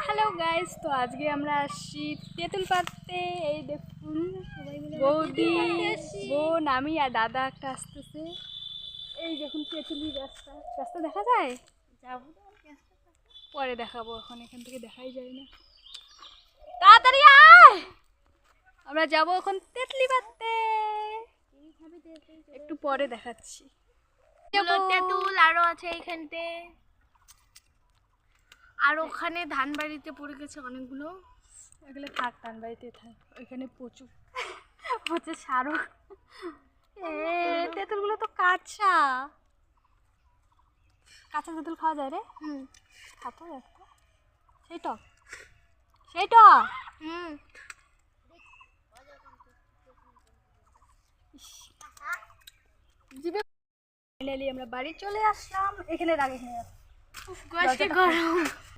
Hello guys, তো আজকে আমরা আসছি তেঁতুল পাড়তে। এই দেখুন বৌদি, বোন, আমি আর দাদা একটা আসতেছে। এই দেখুন তেঁতুলি রাস্তা, রাস্তা দেখা যায়? যাবো পরে দেখাবো, এখন এখান থেকে দেখাই যায় না। তাড়াতাড়ি আয়, আমরা যাবো এখন তেঁতুলি পাড়তে। একটু পরে দেখাচ্ছি। তেঁতুল আরো আছে এইখানতে, আর ওখানে ধান বাড়িতে পড়ে গেছে অনেকগুলো। এগুলো থাক, ধান বাড়িতে থাক, ওইখানে প্রচুর প্রচুর সারও। তেঁতুলগুলো তো কাঁচা, কাঁচা তেঁতুল খাওয়া যায় রে। খাতো একটা, সেই টক, সেই টক। ফাইনালি আমরা বাড়ি চলে আসলাম। এখানে রাগ, এখানে গরম।